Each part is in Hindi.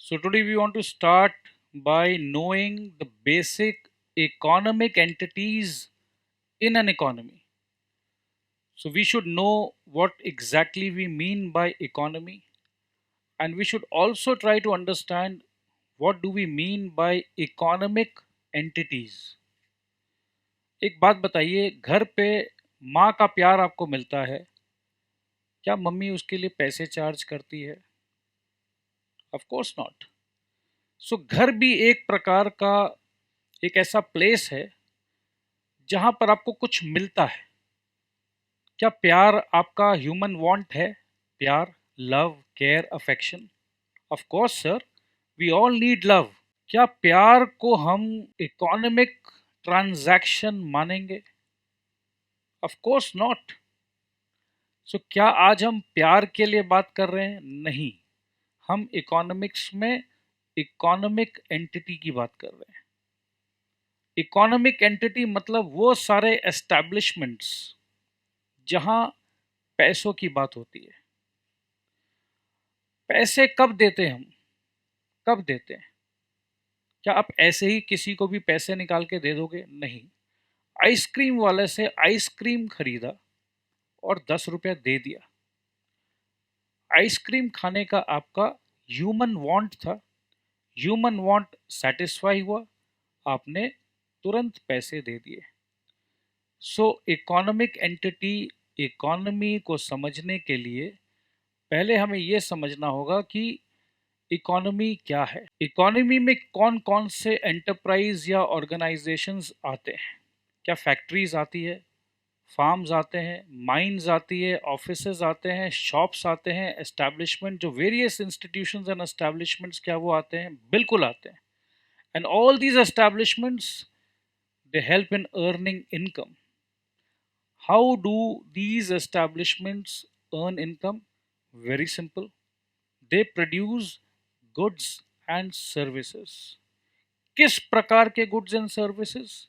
So today we want to start by knowing the basic economic entities in an economy. So we should know what exactly we mean by economy, and we should also try to understand what do we mean by economic entities. एक बात बताइए, घर पे माँ का प्यार आपको मिलता है, क्या मम्मी उसके लिए पैसे चार्ज करती है? Of course not. सो घर भी एक प्रकार का एक ऐसा प्लेस है जहां पर आपको कुछ मिलता है। क्या प्यार आपका ह्यूमन वांट है? प्यार, love, care, affection? Of course sir, we all need love. क्या प्यार को हम इकोनॉमिक ट्रांजैक्शन मानेंगे? Of course not. सो क्या आज हम प्यार के लिए बात कर रहे हैं? नहीं, हम इकोनॉमिक्स में इकोनॉमिक एंटिटी की बात कर रहे हैं। इकोनॉमिक एंटिटी मतलब वो सारे एस्टैब्लिशमेंट्स जहां पैसों की बात होती है। पैसे कब देते हैं हम? कब देते हैं? क्या आप ऐसे ही किसी को भी पैसे निकाल के दे दोगे? नहीं। आइसक्रीम वाले से आइसक्रीम खरीदा और 10 रुपया दे दिया। आइसक्रीम खाने का आपका ह्यूमन वांट था, ह्यूमन वांट सेटिस्फाई हुआ, आपने तुरंत पैसे दे दिए। सो इकोनॉमिक एंटिटी, इकोनॉमी को समझने के लिए पहले हमें यह समझना होगा कि इकोनॉमी क्या है। इकोनॉमी में कौन कौन से एंटरप्राइज या ऑर्गेनाइजेशंस आते हैं? क्या फैक्ट्रीज आती है, फार्म्स आते हैं, माइंस आती है, ऑफिसेज आते हैं, शॉप्स आते हैं, एस्टैब्लिशमेंट जो वेरियस इंस्टीट्यूशंस एंड एस्टैब्लिशमेंट्स, क्या वो आते हैं? बिल्कुल आते हैं। And all these establishments, they help in earning income. How do these establishments earn income? Very simple. They produce goods and services. किस प्रकार के गुड्स एंड सर्विसेज?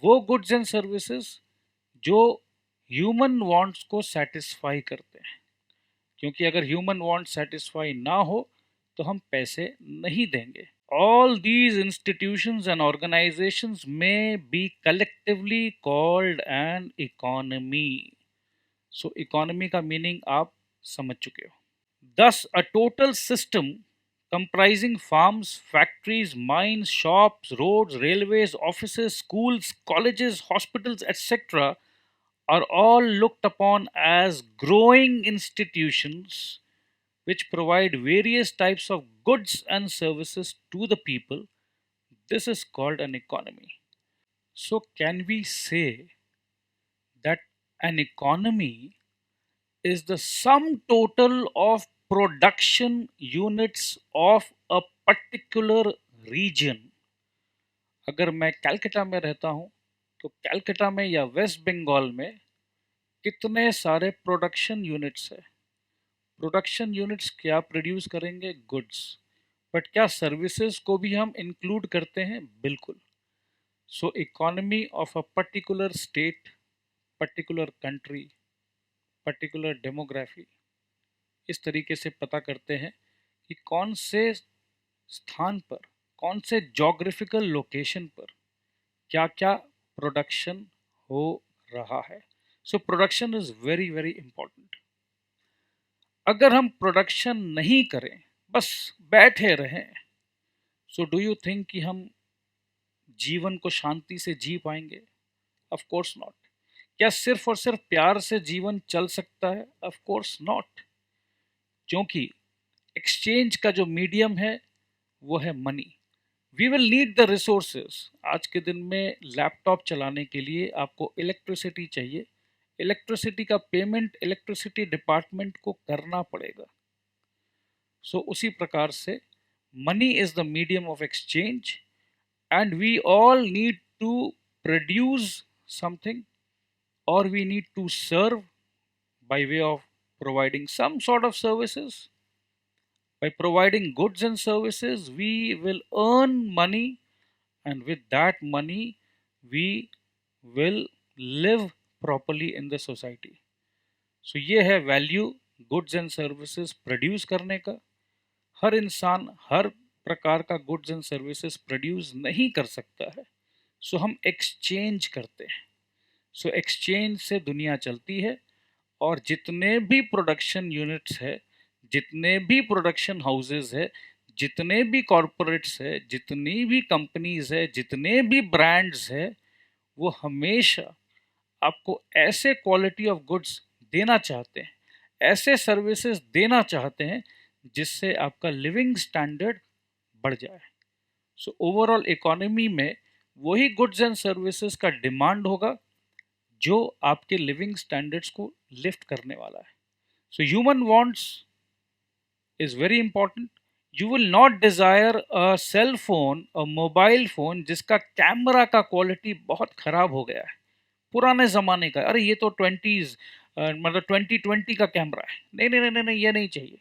वो गुड्स एंड सर्विसेज जो ह्यूमन वांट्स को सेटिस्फाई करते हैं, क्योंकि अगर ह्यूमन वांट सेटिस्फाई ना हो तो हम पैसे नहीं देंगे। All these institutions and organizations may be collectively called an economy. So economy का मीनिंग आप समझ चुके हो। Thus, a total system comprising farms, factories, mines, shops, roads, railways, offices, schools, colleges, hospitals, etc., are all looked upon as growing institutions which provide various types of goods and services to the people. This is called an economy. So, can we say that an economy is the sum total of production units of a particular region? अगर मैं कैलकाटा में रहता हूं तो कैलकाटा में या वेस्ट बंगाल में कितने सारे प्रोडक्शन यूनिट्स है? प्रोडक्शन यूनिट्स क्या प्रोड्यूस करेंगे? गुड्स। बट क्या सर्विसेज को भी हम इंक्लूड करते हैं? बिल्कुल। So economy of a particular state, particular country, particular demography, इस तरीके से पता करते हैं कि कौन से स्थान पर, कौन से जोग्राफिकल लोकेशन पर क्या क्या प्रोडक्शन हो रहा है। So production is very very important. अगर हम प्रोडक्शन नहीं करें, बस बैठे रहें, सो डू यू थिंक कि हम जीवन को शांति से जी पाएंगे? Of course not. क्या सिर्फ और सिर्फ प्यार से जीवन चल सकता है? Of course not. क्योंकि एक्सचेंज का जो मीडियम है वो है money. We will need the resources. आज के दिन में लैपटॉप चलाने के लिए आपको इलेक्ट्रिसिटी चाहिए। इलेक्ट्रिसिटी का पेमेंट इलेक्ट्रिसिटी डिपार्टमेंट को करना पड़ेगा। सो उसी प्रकार से money is the medium of exchange and we all need to produce something, or we need to serve by way of providing some sort of services. By providing goods and services we will earn money, and with that money we will live properly in the society. So ये है value goods and services produce करने का। हर इंसान हर प्रकार का गुड्स एंड सर्विसेज प्रोड्यूस नहीं कर सकता है, सो हम एक्सचेंज करते हैं। सो एक्सचेंज से दुनिया चलती है, और जितने भी प्रोडक्शन यूनिट्स है, जितने भी प्रोडक्शन हाउसेस है, जितने भी कॉरपोरेट्स है, जितनी भी कंपनीज है, जितने भी ब्रांड्स है, वो हमेशा आपको ऐसे क्वालिटी ऑफ गुड्स देना चाहते हैं, ऐसे सर्विसेज देना चाहते हैं जिससे आपका लिविंग स्टैंडर्ड बढ़ जाए। सो ओवरऑल इकोनॉमी में वही गुड्स एंड सर्विसेज का डिमांड होगा जो आपके लिविंग स्टैंडर्ड्स को लिफ्ट करने वाला है। So human wants is very important. You will not desire a cell phone, a mobile phone जिसका कैमरा का क्वालिटी बहुत खराब हो गया है, पुराने ज़माने का, अरे ये तो ट्वेंटीज़ मतलब 2020 का कैमरा है, नहीं नहीं नहीं नहीं नहीं, ये नहीं चाहिए।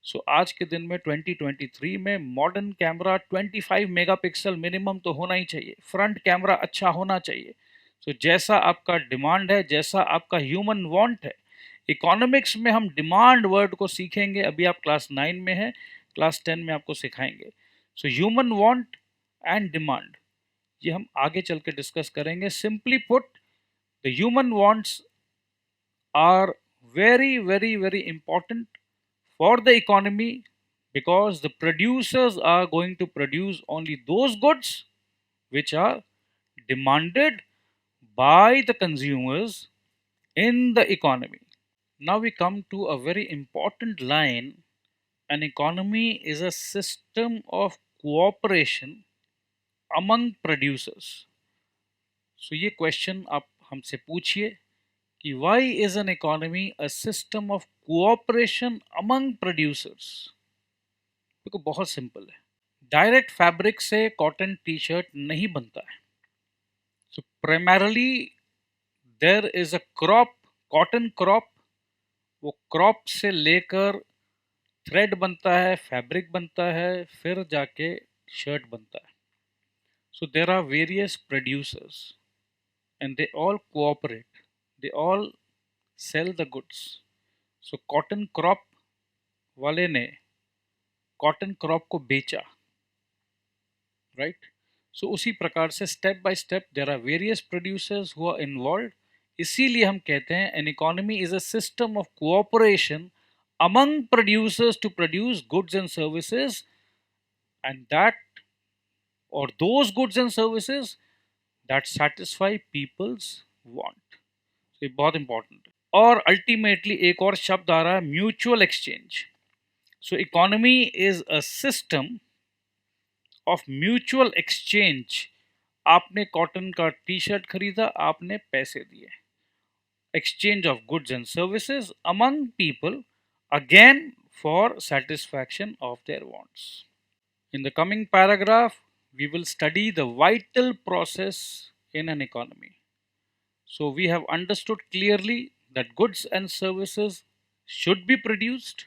सो आज के दिन में 2023 में मॉडर्न कैमरा 25 मेगापिक्सल मिनिमम तो होना ही चाहिए, फ्रंट कैमरा अच्छा होना चाहिए। सो जैसा आपका डिमांड है, जैसा आपका ह्यूमन वांट है, इकोनॉमिक्स में हम डिमांड वर्ड को सीखेंगे, अभी आप क्लास 9 में हैं, क्लास 10 में आपको सिखाएंगे। So human want and demand, ये हम आगे चल के डिस्कस करेंगे। Simply put, the human wants are very very very important for the economy, because the producers are going to produce only those goods which are demanded by the consumers in the economy. Now we come to a very important line: an economy is a system of cooperation among producers. So ये क्वेश्चन आप हमसे पूछिए कि why is an economy a system of cooperation among producers? देखो बहुत सिंपल है, डायरेक्ट फैब्रिक से कॉटन टी शर्ट नहीं बनता है। So primarily there is a crop, cotton crop, वो क्रॉप से लेकर थ्रेड बनता है, फैब्रिक बनता है, फिर जाके शर्ट बनता है। So there are various producers and they all cooperate, they all sell the goods. So cotton crop वाले ने कॉटन क्रॉप को बेचा, राइट। सो उसी प्रकार से step by step there are various producers who are involved. इसीलिए हम कहते हैं an economy is a system of cooperation among producers to produce goods and services, and that, or those goods and services that satisfy people's want। ये बहुत इंपॉर्टेंट है। और अल्टीमेटली एक और शब्द आ रहा है, mutual exchange. So economy is a system of mutual exchange. आपने कॉटन का टी शर्ट खरीदा, आपने पैसे दिए, exchange of goods and services among people, again for satisfaction of their wants। In the coming paragraph, we will study the vital process in an economy. So we have understood clearly that goods and services should be produced.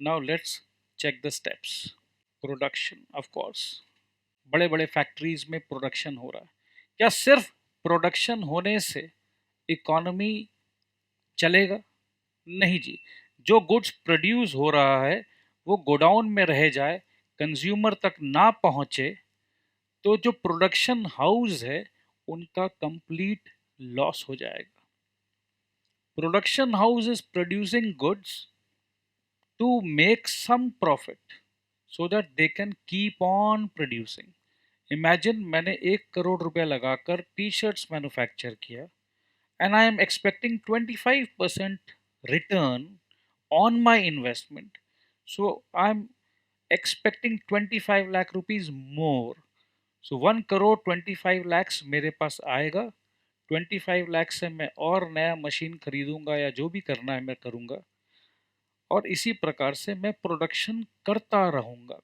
Now let's check the steps। Production, of course, बड़े बड़े फैक्ट्रीज में प्रोडक्शन हो रहा है। क्या सिर्फ प्रोडक्शन होने से इकोनॉमी चलेगा? नहीं जी। जो गुड्स प्रोड्यूस हो रहा है वो गोडाउन में रह जाए, कंज्यूमर तक ना पहुंचे, तो जो प्रोडक्शन हाउस है उनका कंप्लीट लॉस हो जाएगा। Production house is producing goods to make some profit so that they can keep on producing. Imagine मैंने 1 करोड़ रुपया लगाकर टी शर्ट्स मैन्युफैक्चर किया, and I am expecting 25% return on my investment. So I'm expecting 25 lakh rupees more. So 1 crore 25 lakhs मेरे पास आएगा, 25 लाख से मैं और नया मशीन खरीदूंगा या जो भी करना है मैं करूंगा, और इसी प्रकार से मैं प्रोडक्शन करता रहूंगा,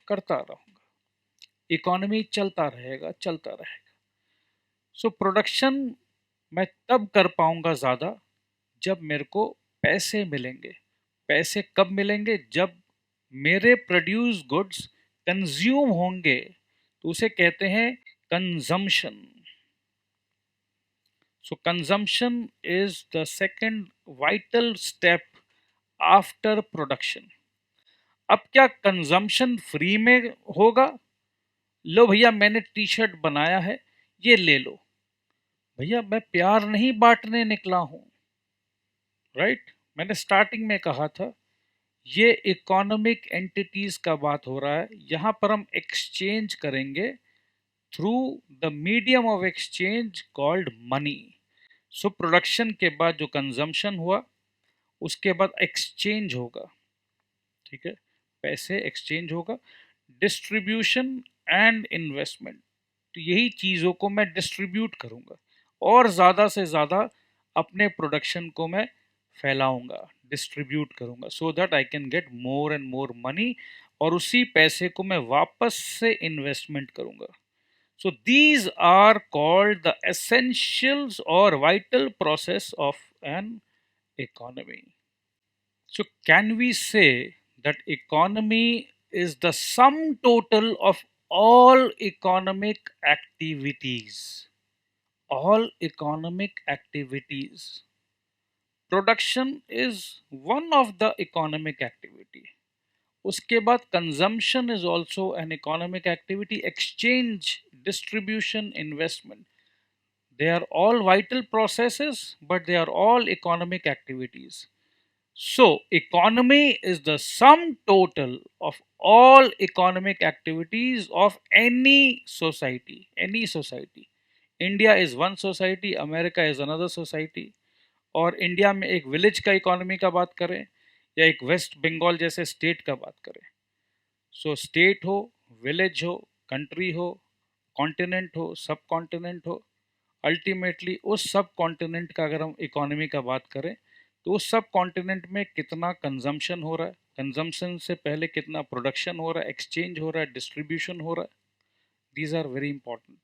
इकोनॉमी चलता रहेगा चलता रहेगा। सो प्रोडक्शन मैं तब कर पाऊंगा ज़्यादा जब मेरे को पैसे मिलेंगे। पैसे कब मिलेंगे? जब मेरे प्रोड्यूस गुड्स कंज्यूम होंगे, तो उसे कहते हैं consumption. So consumption is the second vital step after production. अब क्या कंजम्पशन फ्री में होगा? लो भैया मैंने टी शर्ट बनाया है, ये ले लो। भैया मैं प्यार नहीं बांटने निकला हूं, राइट? मैंने स्टार्टिंग में कहा था ये इकोनॉमिक एंटिटीज का बात हो रहा है, यहां पर हम एक्सचेंज करेंगे through the medium of exchange called money. So production के बाद जो कंजम्पशन हुआ उसके बाद एक्सचेंज होगा, ठीक है, पैसे एक्सचेंज होगा, डिस्ट्रीब्यूशन एंड इन्वेस्टमेंट। तो यही चीज़ों को मैं डिस्ट्रीब्यूट करूंगा और ज़्यादा से ज़्यादा अपने प्रोडक्शन को मैं फैलाऊंगा, डिस्ट्रीब्यूट करूंगा, so that I can get more and more money, और उसी पैसे को मैं वापस से इन्वेस्टमेंट करूंगा। So these are called the essentials और vital process of an economy. So can we say that economy is the sum total of all economic activities? All economic activities. Production is one of the economic activity. उसके बाद consumption is also an economic activity. Exchange, distribution, investment. They are all vital processes, but they are all economic activities. So, economy is the sum total of all economic activities of any society. Any society. India is one society, America is another society. और इंडिया में एक विलेज का इकोनॉमी का बात करें या एक वेस्ट बंगाल जैसे स्टेट का बात करें, सो स्टेट हो, विलेज हो, कंट्री हो, कॉन्टिनेंट हो, सब कॉन्टिनेंट हो, अल्टीमेटली उस सब कॉन्टिनेंट का अगर हम इकोनॉमी का बात करें तो उस सब कॉन्टिनेंट में कितना कंजम्पशन हो रहा है, कंजम्पशन से पहले कितना प्रोडक्शन हो रहा है, एक्सचेंज हो रहा है, डिस्ट्रीब्यूशन हो रहा है, दीज आर वेरी इंपॉर्टेंट।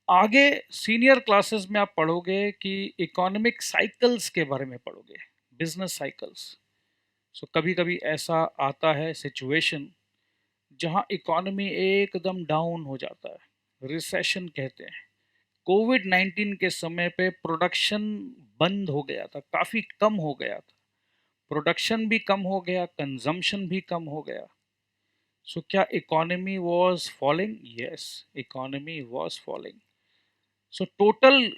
आगे सीनियर क्लासेस में आप पढ़ोगे कि इकोनॉमिक साइकिल्स के बारे में पढ़ोगे, बिजनेस साइकिल्स। सो कभी कभी ऐसा आता है सिचुएशन जहां इकोनॉमी एकदम डाउन हो जाता है, रिसेशन कहते हैं। कोविड 19 के समय पे प्रोडक्शन बंद हो गया था, काफ़ी कम हो गया था, प्रोडक्शन भी कम हो गया, कंजम्पशन भी कम हो गया। सो क्या economy was falling? Yes, economy was falling. So total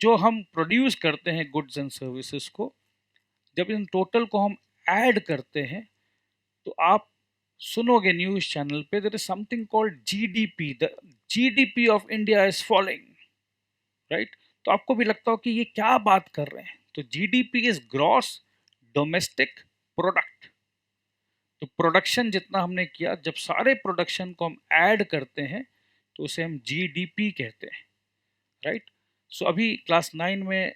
जो हम प्रोड्यूस करते हैं गुड्स एंड सर्विसेज को, जब इन टोटल को हम ऐड करते हैं तो आप सुनोगे न्यूज़ चैनल पे there is something called GDP, the GDP of India is falling, right? तो आपको भी लगता हो कि ये क्या बात कर रहे हैं। तो GDP is gross domestic product. तो प्रोडक्शन जितना हमने किया, जब सारे प्रोडक्शन को हम ऐड करते हैं तो उसे हम जीडीपी कहते हैं, राइट? सो अभी क्लास 9 में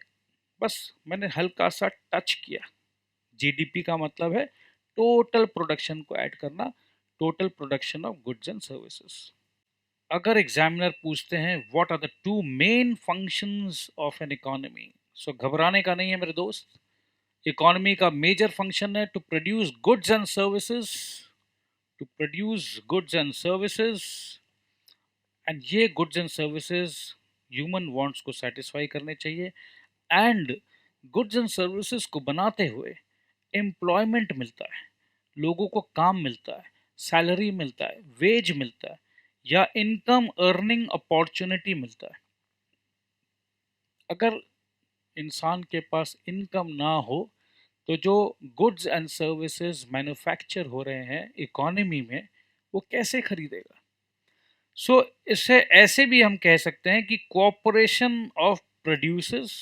बस मैंने हल्का सा टच किया। जीडीपी का मतलब है टोटल प्रोडक्शन को ऐड करना, total production of goods and services. अगर एग्जामिनर पूछते हैं what are the two main functions of an economy, so घबराने का नहीं है मेरे दोस्त। इकोनॉमी का मेजर फंक्शन है to produce goods and services, to produce goods and services, and ये goods and services human wants को सेटिस्फाई करने चाहिए, एंड गुड्स एंड सर्विसेज को बनाते हुए एम्प्लॉयमेंट मिलता है, लोगों को काम मिलता है, सैलरी मिलता है, वेज मिलता है, या इनकम अर्निंग अपॉर्चुनिटी मिलता है। अगर इंसान के पास इनकम ना हो तो जो गुड्स एंड सर्विसेज मैन्युफैक्चर हो रहे हैं इकोनॉमी में वो कैसे खरीदेगा? सो इसे ऐसे भी हम कह सकते हैं कि कोऑपरेशन ऑफ प्रोड्यूसर्स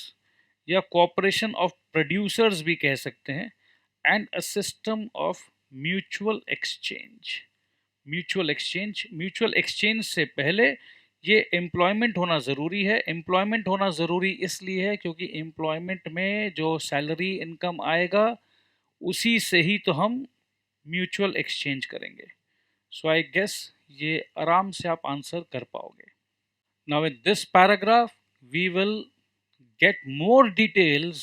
या कोऑपरेशन ऑफ प्रोड्यूसर्स भी कह सकते हैं, and a system of mutual exchange. Mutual exchange से पहले ये एम्प्लॉयमेंट होना ज़रूरी है। एम्प्लॉयमेंट होना ज़रूरी इसलिए है क्योंकि एम्प्लॉयमेंट में जो सैलरी इनकम आएगा उसी से ही तो हम म्यूचुअल एक्सचेंज करेंगे। सो आई गेस ये आराम से आप आंसर कर पाओगे। Now in this paragraph we will get more details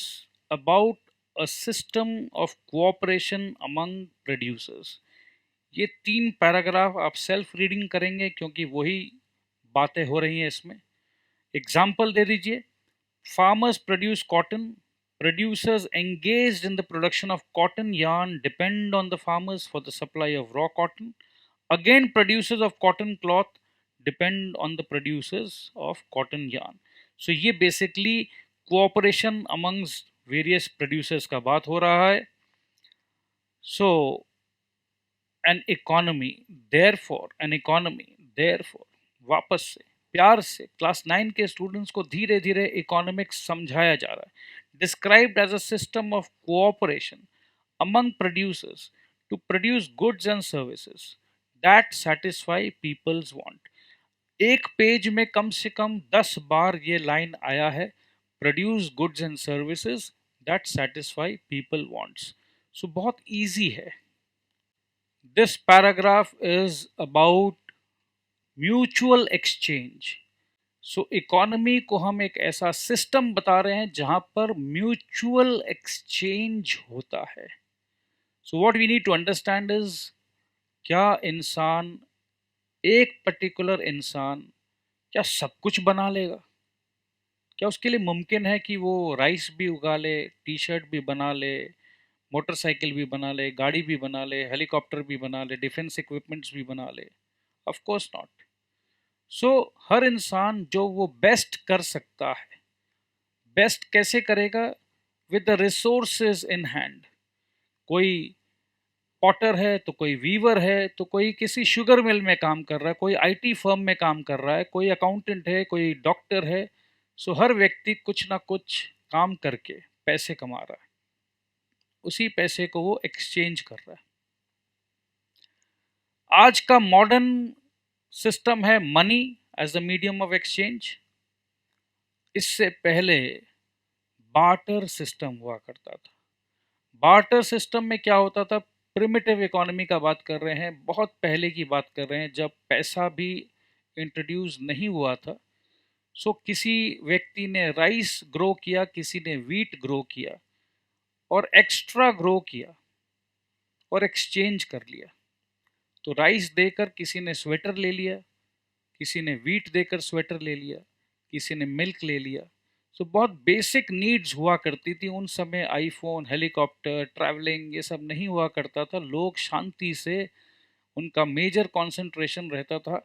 about a system of cooperation among producers। ये 3 पैराग्राफ आप सेल्फ रीडिंग करेंगे क्योंकि वही बातें हो रही हैं इसमें। एग्जाम्पल दे दीजिए। Farmers produce cotton, Producers engaged in the production of cotton yarn depend on the farmers for the supply of raw cotton. Again, producers of cotton cloth depend on the producers of cotton yarn. So ये basically cooperation amongst various producers का बात हो रहा है. So an economy therefore वापस से प्यार से क्लास 9 के स्टूडेंट्स को धीरे धीरे इकोनॉमिक्स समझाया जा रहा है. Described as a system of cooperation among producers to produce goods and services that satisfy people's want. एक पेज में कम से कम 10 बार ये लाइन आया है, produce goods and services that satisfy people wants. So बहुत इजी है. This paragraph is about mutual exchange. So economy को हम एक ऐसा सिस्टम बता रहे हैं जहां पर म्यूचुअल एक्सचेंज होता है. So what we need to understand is, क्या इंसान, एक पर्टिकुलर इंसान क्या सब कुछ बना लेगा? क्या उसके लिए मुमकिन है कि वो राइस भी उगा ले, टी शर्ट भी बना ले, मोटरसाइकिल भी बना ले, गाड़ी भी बना ले, हेलीकॉप्टर भी बना ले, डिफेंस इक्विपमेंट्स भी बना ले? Of course not. सो हर इंसान जो वो बेस्ट कर सकता है, बेस्ट कैसे करेगा? With the resources in hand. कोई पॉटर है तो कोई वीवर है, तो कोई किसी शुगर मिल में काम कर रहा है, कोई आईटी फर्म में काम कर रहा है, कोई अकाउंटेंट है, कोई डॉक्टर है. सो हर व्यक्ति कुछ ना कुछ काम करके पैसे कमा रहा है, उसी पैसे को वो एक्सचेंज कर रहा है. आज का मॉडर्न सिस्टम है money as the medium of exchange. इससे पहले बार्टर सिस्टम हुआ करता था. बार्टर सिस्टम में क्या होता था? प्रिमिटिव इकोनॉमी का बात कर रहे हैं, बहुत पहले की बात कर रहे हैं, जब पैसा भी इंट्रोड्यूस नहीं हुआ था. सो किसी व्यक्ति ने राइस ग्रो किया, किसी ने वीट ग्रो किया और एक्स्ट्रा ग्रो किया और एक्सचेंज कर लिया. तो राइस देकर किसी ने स्वेटर ले लिया, किसी ने वीट देकर स्वेटर ले लिया, किसी ने मिल्क ले लिया. सो बहुत बेसिक नीड्स हुआ करती थी उन समय. आईफोन, हेलीकॉप्टर, ट्रैवलिंग, ये सब नहीं हुआ करता था. लोग शांति से, उनका मेजर कंसंट्रेशन रहता था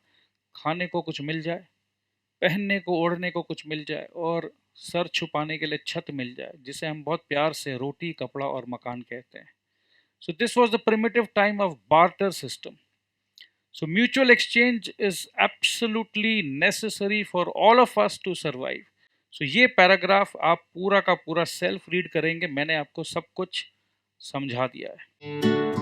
खाने को कुछ मिल जाए, पहनने को ओढ़ने को कुछ मिल जाए और सर छुपाने के लिए छत मिल जाए, जिसे हम बहुत प्यार से रोटी, कपड़ा और मकान कहते हैं. So this was the primitive time of barter system. So mutual exchange is absolutely necessary for all of us to survive. So ये पैराग्राफ आप पूरा का पूरा सेल्फ रीड करेंगे, मैंने आपको सब कुछ समझा दिया है.